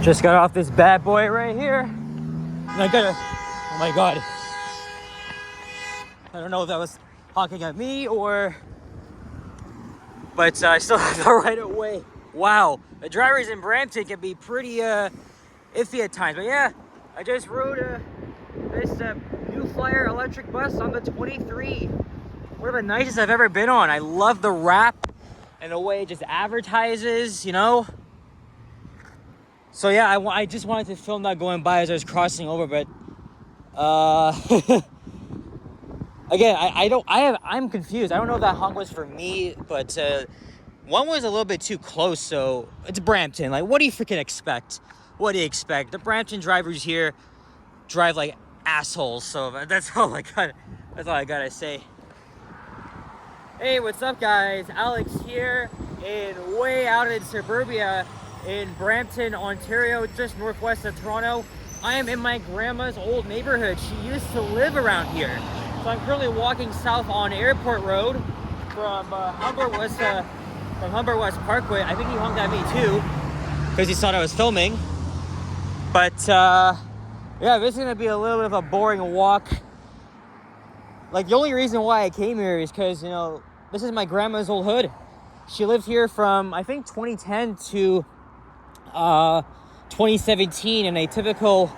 Just got off this bad boy right here. And I gotta, oh my God. I don't know if that was honking at me or, but I still have the right of way. Wow, the drivers in Brampton can be pretty iffy at times. But yeah, I just rode this New Flyer electric bus on the 23. One of the nicest I've ever been on. I love the wrap and the way it just advertises, you know? So yeah, I just wanted to film that going by as I was crossing over, but again, I'm confused. I don't know if that honk was for me, but one was a little bit too close. So it's Brampton. Like, what do you freaking expect? What do you expect? The Brampton drivers here drive like assholes. So that's all I got. That's all I gotta say. Hey, what's up, guys? Alex here, way out in suburbia in Brampton, Ontario, just northwest of Toronto. I am in my grandma's old neighborhood. She used to live around here. So I'm currently walking south on Airport Road from Humber West Parkway. I think he honked at me too because he thought I was filming. But yeah, this is gonna be a little bit of a boring walk. Like, the only reason why I came here is because, you know, this is my grandma's old hood. She lived here from, I think, 2010 to 2017 in a typical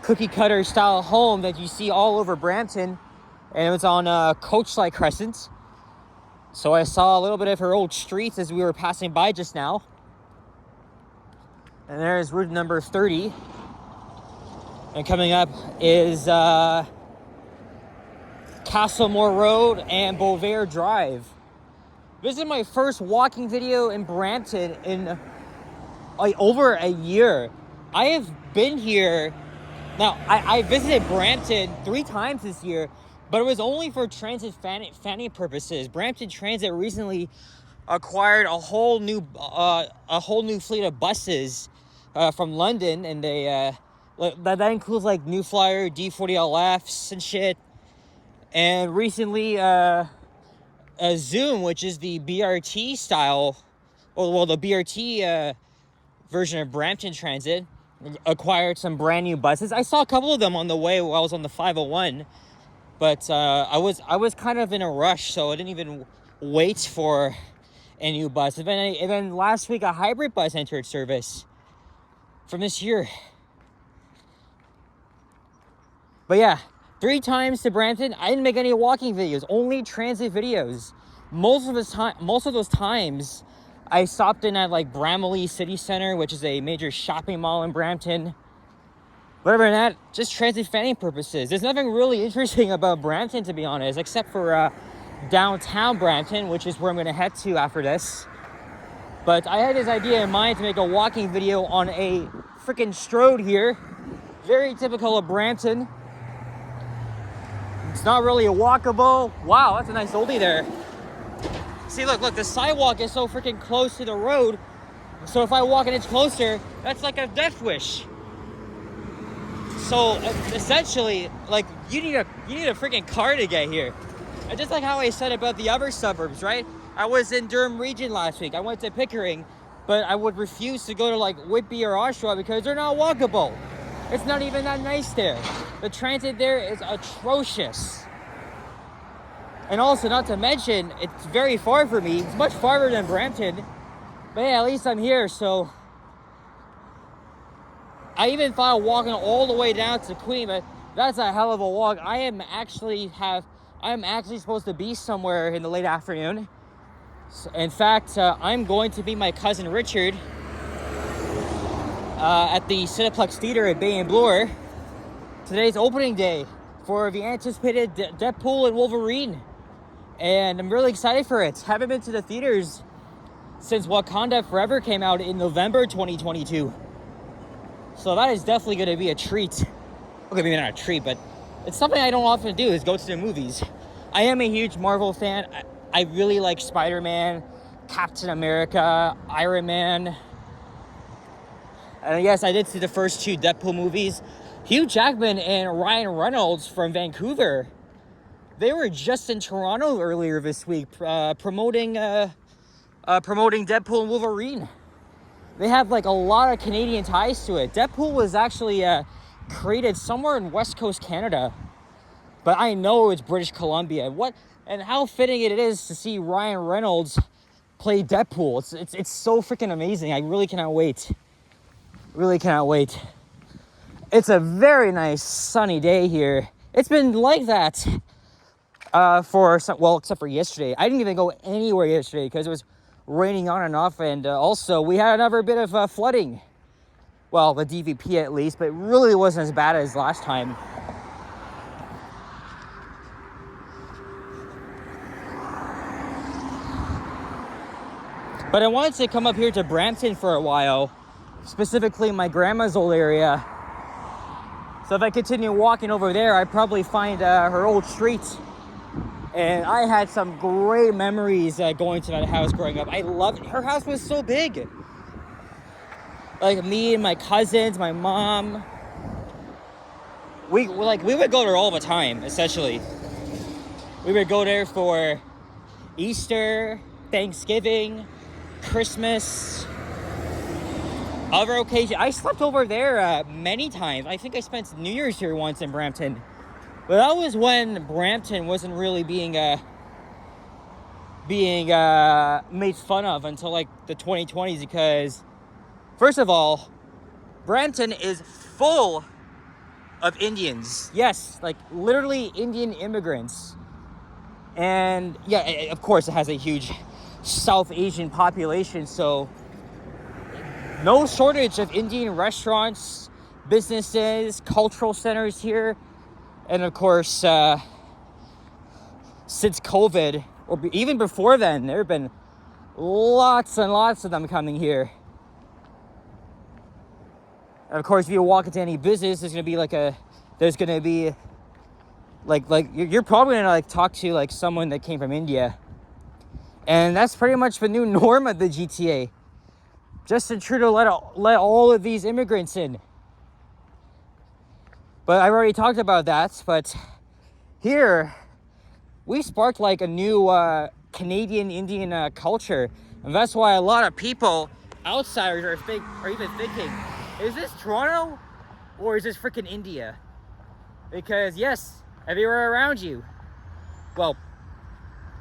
cookie cutter style home that you see all over Brampton. And it was on Coachlight Crescent. So I saw a little bit of her old streets as we were passing by just now. And there's route number 30. And coming up is Castlemore Road and Beauvais Drive. This is my first walking video in Brampton in like over a year. I have been here. Now, I visited Brampton 3 times this year, but it was only for transit fanning purposes. Brampton Transit recently acquired a whole new fleet of buses from London, and they that includes like New Flyer, D40LFs and shit. And recently, Zoom, which is the BRT style, well, the BRT version of Brampton Transit, acquired some brand new buses. I saw a couple of them on the way while I was on the 501, but I was kind of in a rush, so I didn't even wait for a new bus. And then last week, a hybrid bus entered service from this year. But yeah, 3 times to Brampton. I didn't make any walking videos, only transit videos. Most of those times, I stopped in at like Bramalea City Center, which is a major shopping mall in Brampton. Whatever than that, just transit fanning purposes. There's nothing really interesting about Brampton, to be honest, except for downtown Brampton, which is where I'm going to head to after this. But I had this idea in mind to make a walking video on a freaking stroad here. Very typical of Brampton. It's not really a walkable. Wow, that's a nice oldie there. See, look, the sidewalk is so freaking close to the road. So if I walk an inch closer, that's like a death wish. So essentially, like, you need a freaking car to get here. And just like how I said about the other suburbs, right? I was in Durham Region last week. I went to Pickering, but I would refuse to go to like Whitby or Oshawa because they're not walkable. It's not even that nice there. The transit there is atrocious. And also, not to mention, it's very far for me. It's much farther than Brampton. But yeah, at least I'm here, so... I even thought of walking all the way down to Queen, but that's a hell of a walk. I'm actually supposed to be somewhere in the late afternoon. So, in fact, I'm going to meet my cousin Richard at the Cineplex Theater at Bay and Bloor. Today's opening day for the anticipated Deadpool and Wolverine. And I'm really excited for it. Haven't been to the theaters since Wakanda Forever came out in November 2022. So that is definitely going to be a treat. Okay, maybe not a treat, but it's something I don't often do, is go to the movies. I am a huge Marvel fan. I really like Spider-Man, Captain America, Iron Man. And yes, I did see the first 2 Deadpool movies. Hugh Jackman and Ryan Reynolds from Vancouver, they were just in Toronto earlier this week promoting Deadpool and Wolverine. they have like a lot of Canadian ties to it. Deadpool was actually created somewhere in West Coast Canada, but I know it's British Columbia. What and how fitting it is to see Ryan Reynolds play Deadpool. It's so freaking amazing. I really cannot wait. Really cannot wait. It's a very nice sunny day here. It's been like that for some, well, except for yesterday. I didn't even go anywhere yesterday because it was raining on and off, and also we had another bit of flooding. Well, the DVP at least, but it really wasn't as bad as last time. But I wanted to come up here to Brampton for a while, specifically my grandma's old area. So if I continue walking over there, I'd probably find her old street. And I had some great memories going to that house growing up. I loved it. Her house was so big. Like me and my cousins, my mom. We would go there all the time, essentially. We would go there for Easter, Thanksgiving, Christmas, other occasions. I slept over there many times. I think I spent New Year's here once in Brampton. But that was when Brampton wasn't really being made fun of until like the 2020s, because first of all, Brampton is full of Indians. Yes, like literally Indian immigrants. And yeah, of course it has a huge South Asian population, so no shortage of Indian restaurants, businesses, cultural centers here. And of course, since COVID, or even before then, there have been lots and lots of them coming here. And of course, if you walk into any business, you're probably gonna like talk to like someone that came from India. And that's pretty much the new norm of the GTA. Just to try to let all of these immigrants in. But I already talked about that. But here, we sparked like a new Canadian Indian culture. And that's why a lot of people, outsiders, are even thinking, is this Toronto or is this freaking India? Because yes, everywhere around you. Well,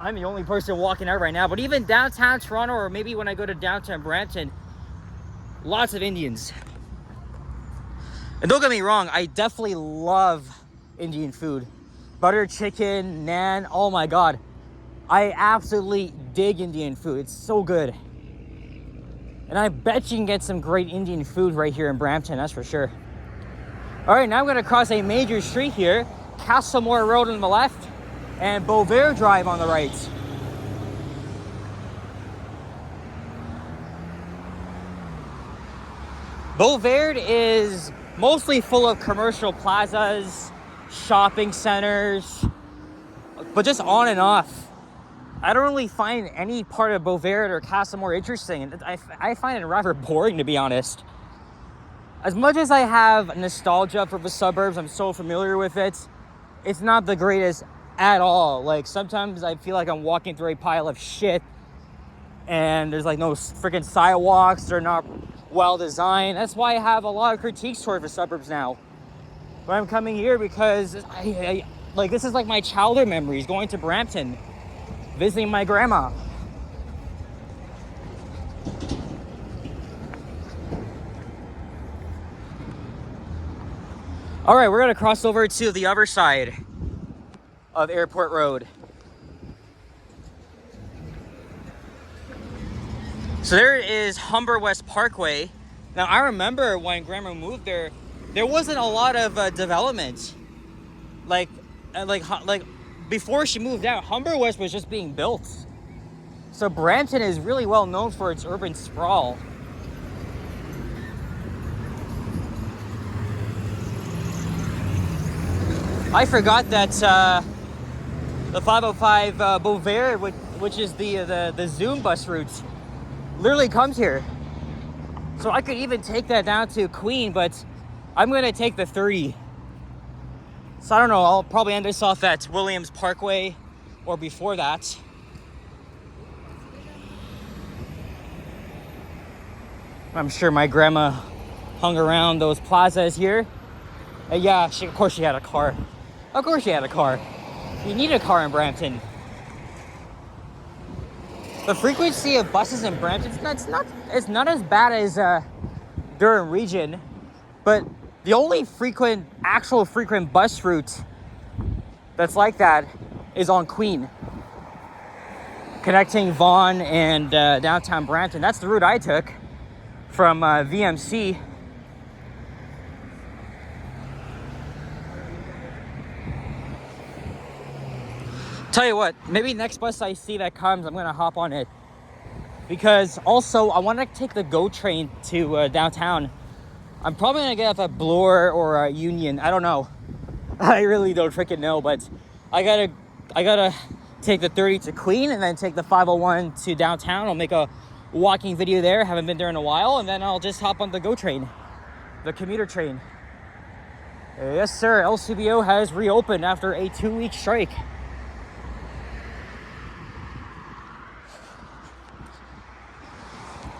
I'm the only person walking out right now, but even downtown Toronto, or maybe when I go to downtown Brampton, lots of Indians. And don't get me wrong, I definitely love Indian food. Butter chicken, naan, oh my god. I absolutely dig Indian food. It's so good. And I bet you can get some great Indian food right here in Brampton, that's for sure. All right, now I'm gonna cross a major street here, Castlemore Road on the left, and Beauvais Drive on the right. Beauvais is mostly full of commercial plazas, shopping centers, but just on and off. I don't really find any part of Beauvais or Castlemore interesting. I find it rather boring, to be honest. As much as I have nostalgia for the suburbs, I'm so familiar with it, it's not the greatest at all. Like, sometimes I feel like I'm walking through a pile of shit, and there's like no freaking sidewalks, they're not well designed. That's why I have a lot of critiques toward the suburbs now. But I'm coming here because I this is like my childhood memories, going to Brampton, visiting my grandma. All right, we're gonna cross over to the other side of Airport Road. So there is Humber West Parkway. Now I remember when Grandma moved there, there wasn't a lot of development. Like before she moved out, Humber West was just being built. So Brampton is really well known for its urban sprawl. I forgot that the 505 Beauvais, which is the Zoom bus route, literally comes here. So I could even take that down to Queen, but I'm gonna take the 30. So I don't know, I'll probably end this off at Williams Parkway or before that. I'm sure my grandma hung around those plazas here. And yeah, of course she had a car. Of course she had a car. You need a car in Brampton. The frequency of buses in Brampton, it's not as bad as Durham region, but the only actual frequent bus route that's like that is on Queen, connecting Vaughan and downtown Brampton. That's the route I took from VMC. Tell you what, maybe next bus I see that comes, I'm gonna hop on it. Because also, I want to take the GO train to downtown. I'm probably gonna get off at Bloor or Union. I don't know. I really don't freaking know, but I gotta take the 30 to Queen and then take the 501 to downtown. I'll make a walking video there. Haven't been there in a while, and then I'll just hop on the GO train, the commuter train. Yes, sir. LCBO has reopened after a 2-week strike.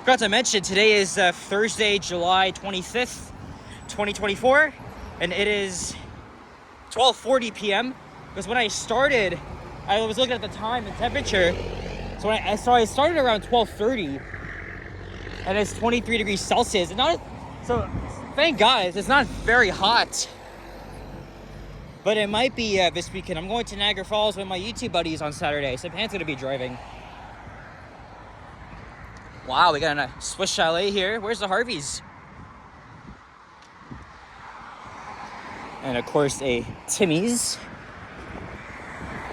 Forgot to mention, today is Thursday, July 25th, 2024, and it is 12:40 p.m. Because when I started, I was looking at the time and temperature. So I started around 12:30, and it's 23 degrees Celsius. So thank God, it's not very hot. But it might be this weekend. I'm going to Niagara Falls with my YouTube buddies on Saturday, so Pan's gonna be driving. Wow, we got a Swiss Chalet here. Where's the Harveys? And of course, a Timmy's.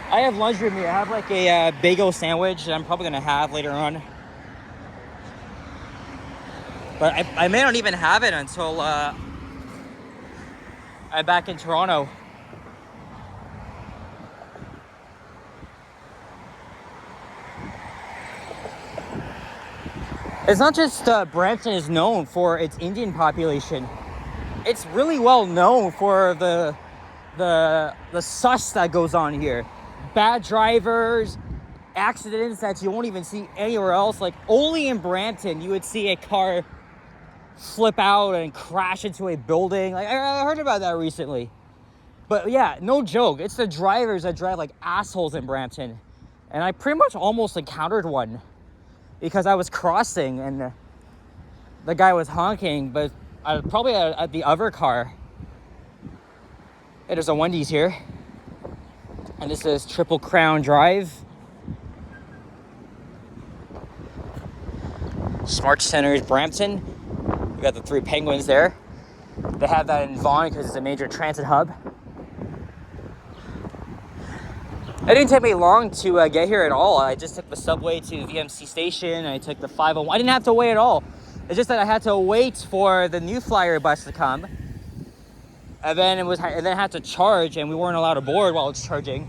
I have lunch with me. I have like a bagel sandwich that I'm probably gonna have later on. But I may not even have it until I'm back in Toronto. It's not just Brampton is known for its Indian population. It's really well known for the sus that goes on here. Bad drivers, accidents that you won't even see anywhere else. Like, only in Brampton you would see a car flip out and crash into a building. Like, I heard about that recently. But yeah, no joke. It's the drivers that drive like assholes in Brampton. And I pretty much almost encountered one, because I was crossing and the guy was honking, but I was probably at the other car. Hey, there's a Wendy's here. And this is Triple Crown Drive. Smart Centers, Brampton. We got the 3 Penguins there. They have that in Vaughan because it's a major transit hub. It didn't take me long to get here at all. I just took the subway to VMC station. I took the 501. I didn't have to wait at all. It's just that I had to wait for the New Flyer bus to come, and then I had to charge, and we weren't allowed to board while it's charging.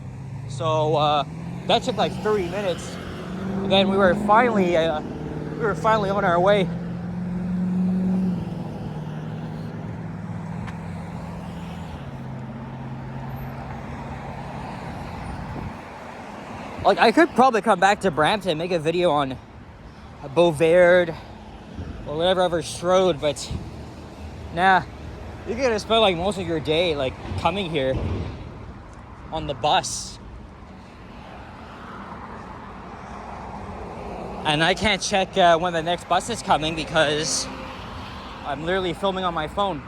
So that took like 30 minutes. And then we were finally on our way. Like, I could probably come back to Brampton and make a video on Beauvert or whatever other road, but nah, you're gonna spend like most of your day like coming here on the bus, and I can't check when the next bus is coming because I'm literally filming on my phone.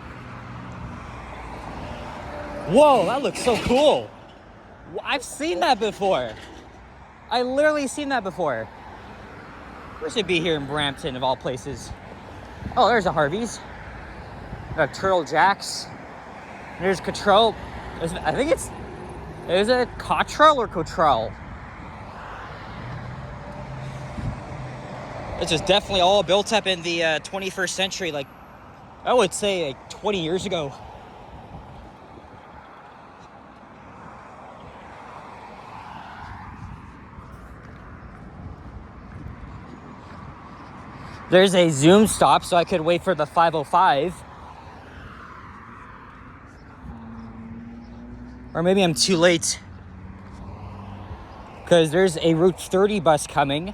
Whoa, that looks so cool. I've seen that before. I literally seen that before. Where should it be here in Brampton, of all places? Oh, there's a Harvey's. Got Turtle Jacks. There's Cottrell. I think is it Cottrell or Cottrell? This is definitely all built up in the 21st century, like I would say like 20 years ago. There's a Zoom stop, so I could wait for the 505. Or maybe I'm too late, because there's a Route 30 bus coming.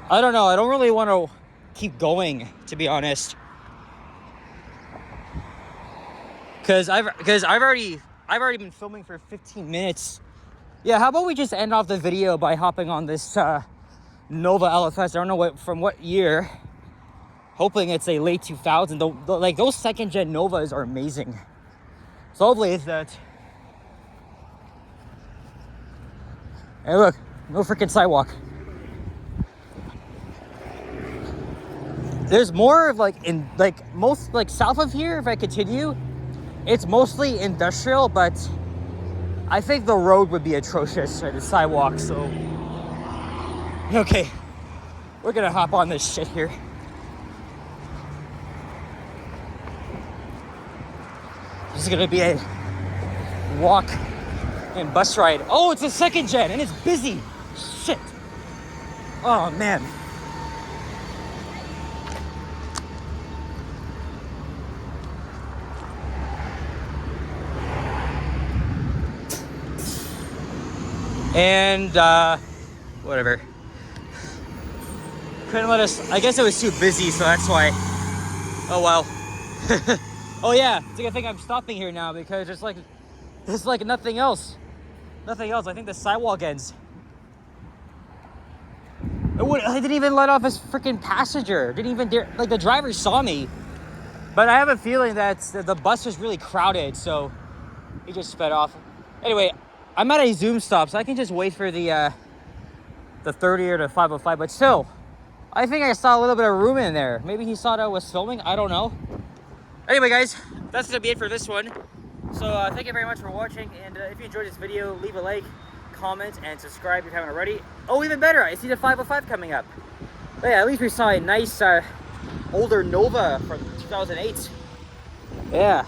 I don't know. I don't really want to keep going, to be honest. Cause I've already been filming for 15 minutes. Yeah, how about we just end off the video by hopping on this Nova LFS? I don't know from what year. Hoping it's a late 2000. Like those second gen Novas are amazing. So hopefully it's that. Hey, look, no freaking sidewalk. There's more of most south of here. If I continue, it's mostly industrial, but I think the road would be atrocious, right? The sidewalk. So okay, we're gonna hop on this shit here. This is gonna be a walk and bus ride. Oh, it's a second gen and it's busy. Shit. Oh man. And whatever. Couldn't let us. I guess it was too busy, so that's why. Oh well. Oh yeah, it's a good thing I'm stopping here now because there's like nothing else. Nothing else. I think the sidewalk ends. I didn't even let off his freaking passenger. Didn't even dare. Like the driver saw me, but I have a feeling that the bus was really crowded, so he just sped off. Anyway, I'm at a Zoom stop, so I can just wait for the 30 or the 505. But still, I think I saw a little bit of room in there. Maybe he saw that I was filming. I don't know. Anyway, guys, that's gonna be it for this one. So thank you very much for watching, and if you enjoyed this video, leave a like, comment, and subscribe if you haven't already. Oh, even better, I see the 505 coming up. But yeah, at least we saw a nice older Nova from 2008. Yeah,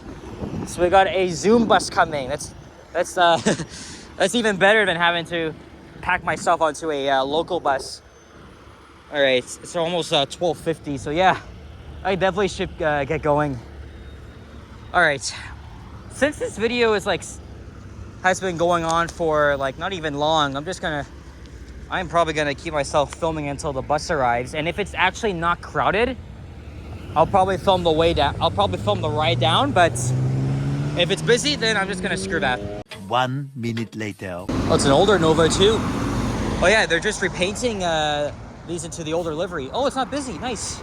so we got a Zoom bus coming. That's that's even better than having to pack myself onto a local bus. All right, it's almost 12:50, so yeah, I definitely should get going. All right, since this video is has been going on for not even long, I'm probably gonna keep myself filming until the bus arrives. And if it's actually not crowded, I'll probably film the way down. I'll probably film the ride down, but if it's busy, then I'm just gonna screw that. 1 minute later. Oh, it's an older Nova too. Oh yeah, they're just repainting these into the older livery. Oh, it's not busy. Nice.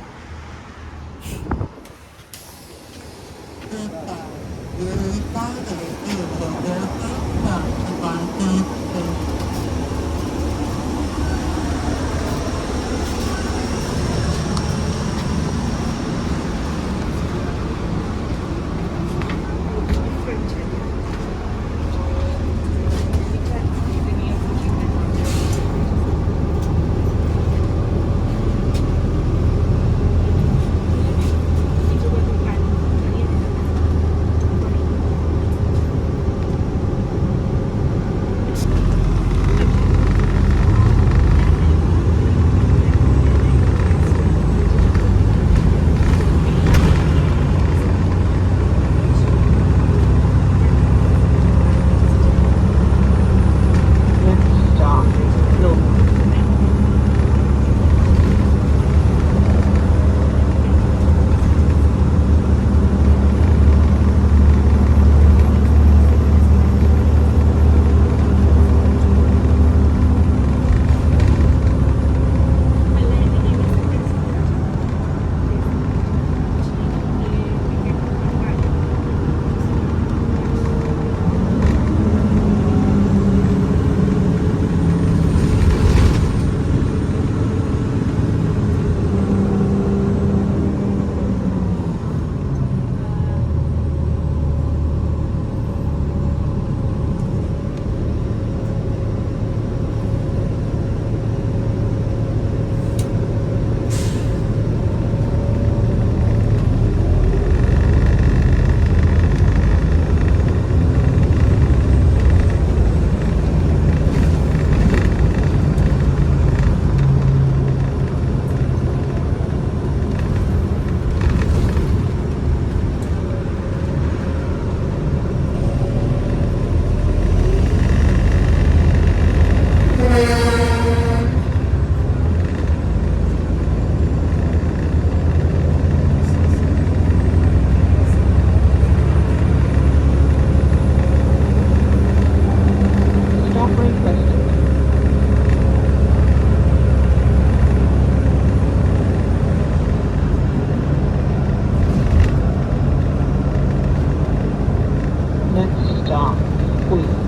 Next stop, Queen.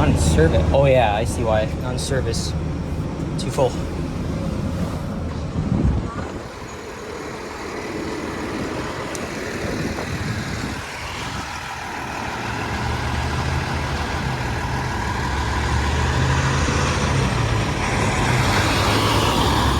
Non-service. Oh yeah, I see why. Non-service. Too full.